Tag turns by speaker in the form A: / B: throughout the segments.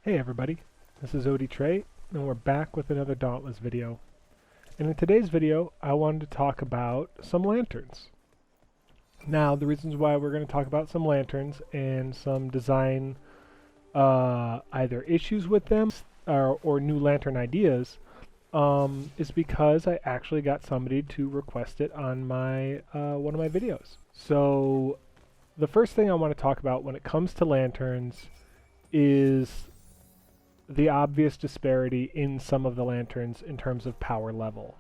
A: Hey everybody, this is Odie Trey, and we're back with another Dauntless video. And in today's video, I wanted to talk about some lanterns. Now, the reasons why we're going to talk about some lanterns and some design either issues with them or new lantern ideas is because I actually got somebody to request it on my one of my videos. So, the first thing I want to talk about when it comes to lanterns is the obvious disparity in some of the lanterns in terms of power level.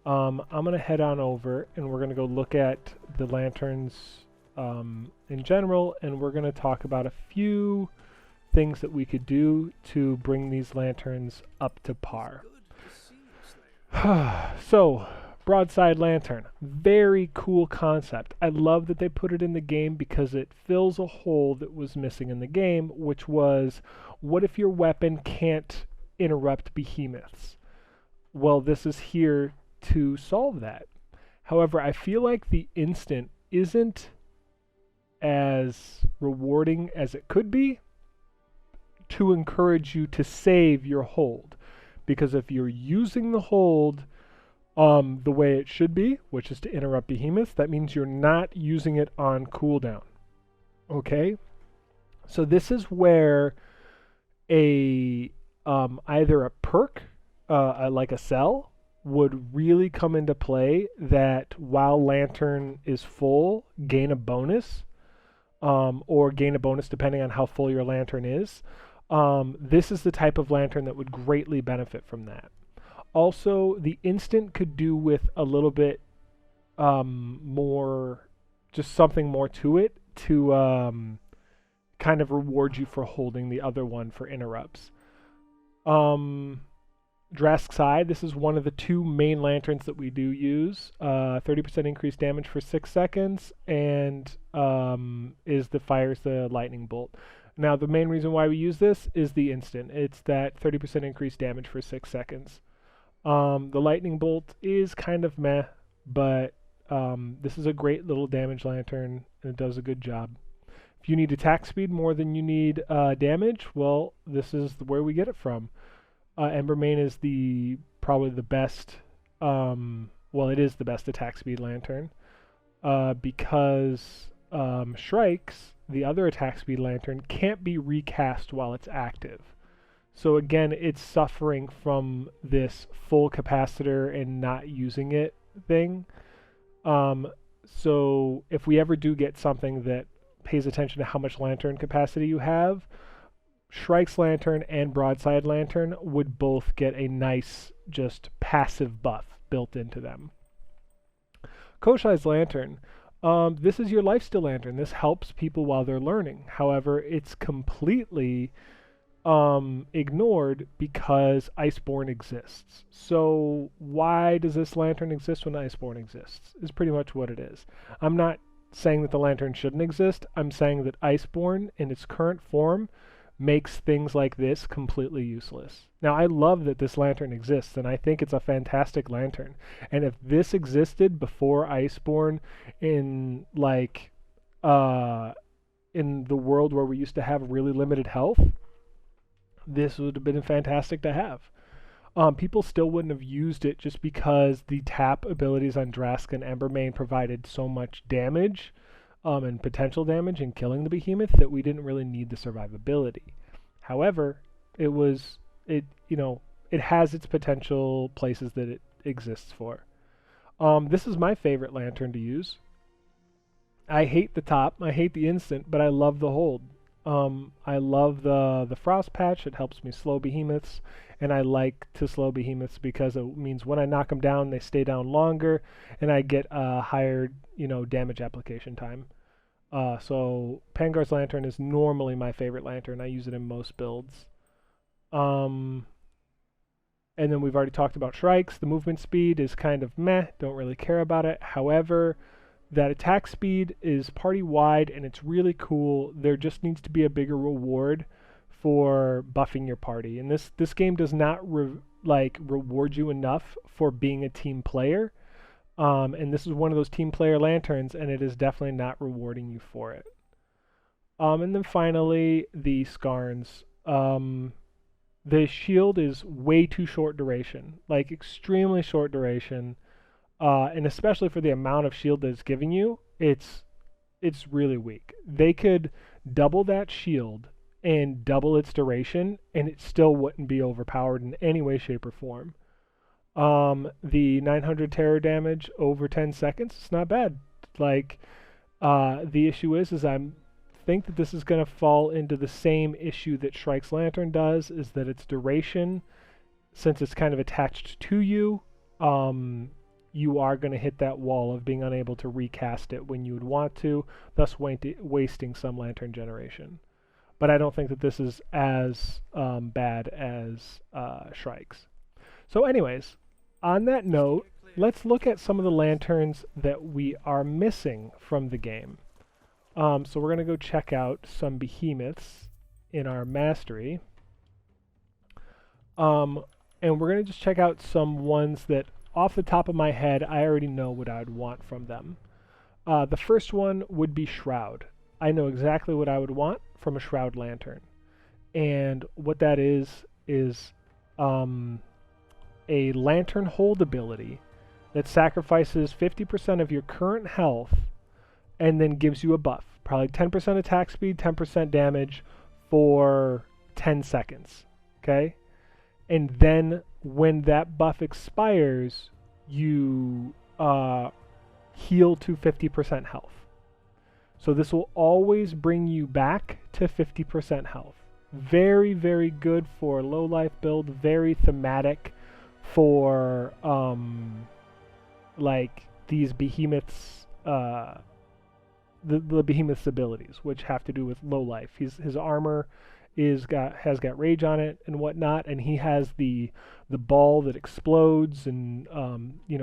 A: I'm going to head on over and we're going to go look at the lanterns in general, and we're going to talk about a few things that we could do to bring these lanterns up to par. So, Broadside lantern, very cool concept. I love that they put it in the game because it fills a hole that was missing in the game, which was, what if your weapon can't interrupt behemoths? Well, this is here to solve that. However, I feel like the instant isn't as rewarding as it could be to encourage you to save your hold. Because if you're using the hold the way it should be, which is to interrupt behemoths, that means you're not using it on cooldown. Okay? So this is where a either a perk, like a cell, would really come into play, that while lantern is full, gain a bonus, or gain a bonus depending on how full your lantern is. This is the type of lantern that would greatly benefit from that. Also, the instant could do with a little bit more, just something more to it to kind of reward you for holding the other one for interrupts. Drask Side, this is one of the two main lanterns that we do use. 30% increased damage for 6 seconds, and fires the lightning bolt. Now, the main reason why we use this is the instant. It's that 30% increased damage for 6 seconds. The lightning bolt is kind of meh, but this is a great little damage lantern, and it does a good job. If you need attack speed more than you need damage, well, this is where we get it from. Embermane is probably the best, well, it is the best attack speed lantern, because Shrike's, the other attack speed lantern, can't be recast while it's active. So again, it's suffering from this full capacitor and not using it thing. So if we ever do get something that pays attention to how much lantern capacity you have, Shrike's lantern and Broadside lantern would both get a nice, just passive buff built into them. Koshai's lantern. This is your lifesteal lantern. This helps people while they're learning. However, it's completely ignored because Iceborne exists. So why does this lantern exist when Iceborne exists? Is pretty much what it is. I'm not saying that the lantern shouldn't exist. I'm saying that Iceborne in its current form makes things like this completely useless. Now, I love that this lantern exists, and I think it's a fantastic lantern. And if this existed before Iceborne in in the world where we used to have really limited health, this would have been fantastic to have. People still wouldn't have used it just because the tap abilities on Drask and Embermane provided so much damage and potential damage in killing the behemoth that we didn't really need the survivability. However, it has its potential places that it exists for. This is my favorite lantern to use. I hate the top, I hate the instant, but I love the hold. I love the frost patch. It helps me slow behemoths, and I like to slow behemoths because it means when I knock them down, they stay down longer, and I get a higher, damage application time. So Pangar's lantern is normally my favorite lantern. I use it in most builds. And then we've already talked about Shrike's. The movement speed is kind of meh. Don't really care about it. However, that attack speed is party-wide, and it's really cool. There just needs to be a bigger reward for buffing your party. And this game does not reward you enough for being a team player. And this is one of those team player lanterns, and it is definitely not rewarding you for it. And then finally, the Skarns. Um, the shield is way too short duration, like extremely short duration, and especially for the amount of shield that it's giving you, it's really weak. They could double that shield and double its duration, and it still wouldn't be overpowered in any way, shape, or form. The 900 terror damage over 10 seconds, it's not bad. Like, the issue is I think that this is going to fall into the same issue that Shrike's Lantern does, is that its duration, since it's kind of attached to you, you are going to hit that wall of being unable to recast it when you would want to, thus wasting some Lantern generation. But I don't think that this is as bad as Shrike's. So anyways, on that note, let's look at some of the lanterns that we are missing from the game. So we're going to go check out some behemoths in our mastery. And we're going to just check out some ones that, off the top of my head, I already know what I'd want from them. The first one would be Shroud. I know exactly what I would want from a Shroud Lantern. And what that is a Lantern Hold ability that sacrifices 50% of your current health and then gives you a buff. Probably 10% attack speed, 10% damage for 10 seconds. Okay? And then when that buff expires, you heal to 50% health. So this will always bring you back to 50% health. Very, very good for low life build. Very thematic for like these behemoths, the behemoth's abilities, which have to do with low life. His armor has got rage on it and whatnot, and he has the ball that explodes and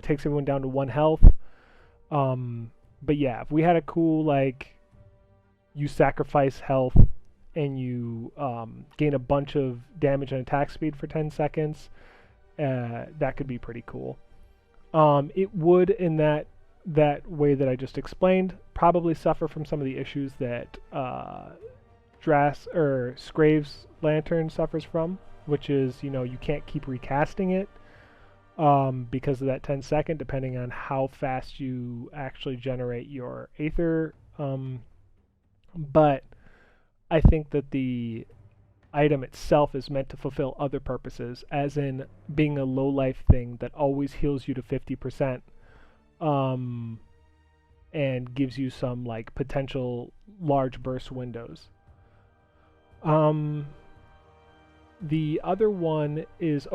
A: takes everyone down to 1 health. But yeah, if we had a cool, like, you sacrifice health and you gain a bunch of damage and attack speed for 10 seconds, that could be pretty cool. It would, in that way that I just explained, probably suffer from some of the issues that Scrave's Lantern suffers from, which is, you can't keep recasting it because of that 10-second, depending on how fast you actually generate your Aether. But I think that the item itself is meant to fulfill other purposes, as in being a low life thing that always heals you to 50%, and gives you some like potential large burst windows. The other one is,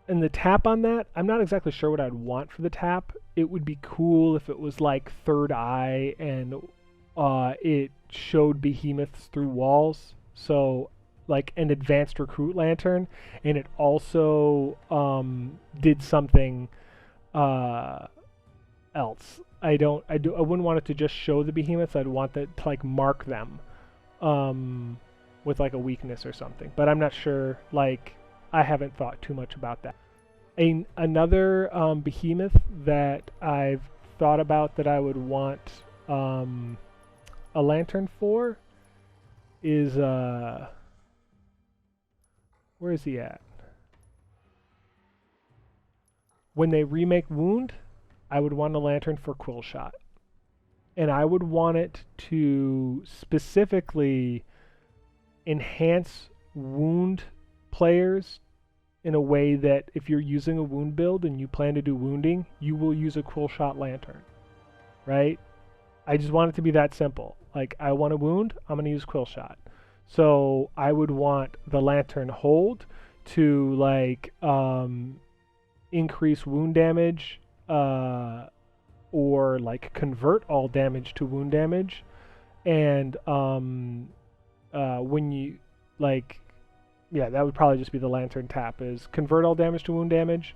A: and the tap on that, I'm not exactly sure what I'd want for the tap. It would be cool if it was like third eye and it showed behemoths through walls. So like an advanced recruit lantern, and it also did something else. I wouldn't want it to just show the behemoths. I'd want that to like mark them with like a weakness or something. But I'm not sure. Like, I haven't thought too much about that. Another behemoth that I've thought about that I would want a lantern for is where is he at? When they remake Wound, I would want a lantern for Quillshot. And I would want it to specifically enhance wound players in a way that if you're using a wound build and you plan to do wounding, you will use a Quillshot lantern, right? I just want it to be that simple. Like, I want a wound, I'm going to use Quillshot. So I would want the Lantern Hold to like increase wound damage, or like convert all damage to wound damage, and when you like, yeah, that would probably just be the Lantern tap, is convert all damage to wound damage,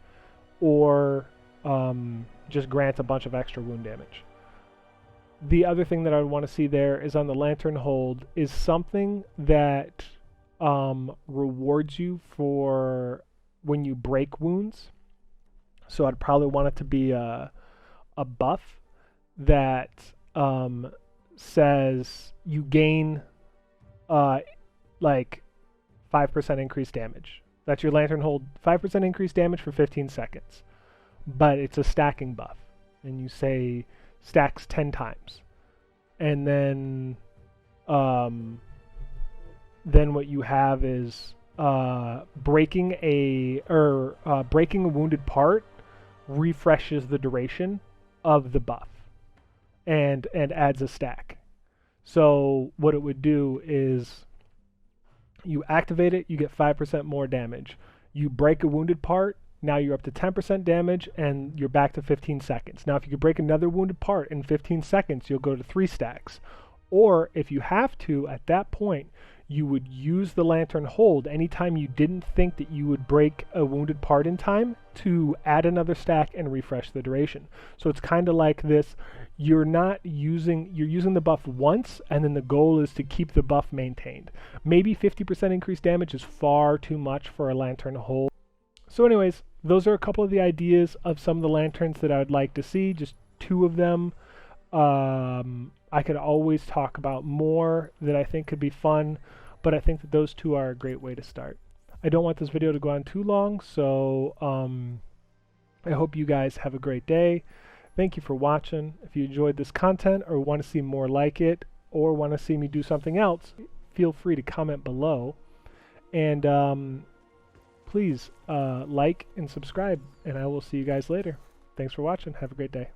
A: or just grant a bunch of extra wound damage. The other thing that I would want to see there is on the Lantern Hold is something that rewards you for when you break wounds. So I'd probably want it to be a buff that says you gain like 5% increased damage. That's your lantern hold, 5% increased damage for 15 seconds. But it's a stacking buff. And you say stacks 10 times. And then what you have is breaking a wounded part refreshes the duration of the buff and adds a stack. So what it would do is you activate it, you get 5% more damage. You break a wounded part, now you're up to 10% damage and you're back to 15 seconds. Now if you could break another wounded part in 15 seconds, you'll go to 3 stacks. Or if you have to, at that point, you would use the lantern hold anytime you didn't think that you would break a wounded part in time to add another stack and refresh the duration. So it's kind of like this, you're using the buff once, and then the goal is to keep the buff maintained. Maybe 50% increased damage is far too much for a lantern hold. So anyways, those are a couple of the ideas of some of the lanterns that I would like to see, just 2 of them. I could always talk about more that I think could be fun, but I think that those 2 are a great way to start. I don't want this video to go on too long, so I hope you guys have a great day. Thank you for watching. If you enjoyed this content or want to see more like it or want to see me do something else, feel free to comment below. And please like and subscribe, and I will see you guys later. Thanks for watching. Have a great day.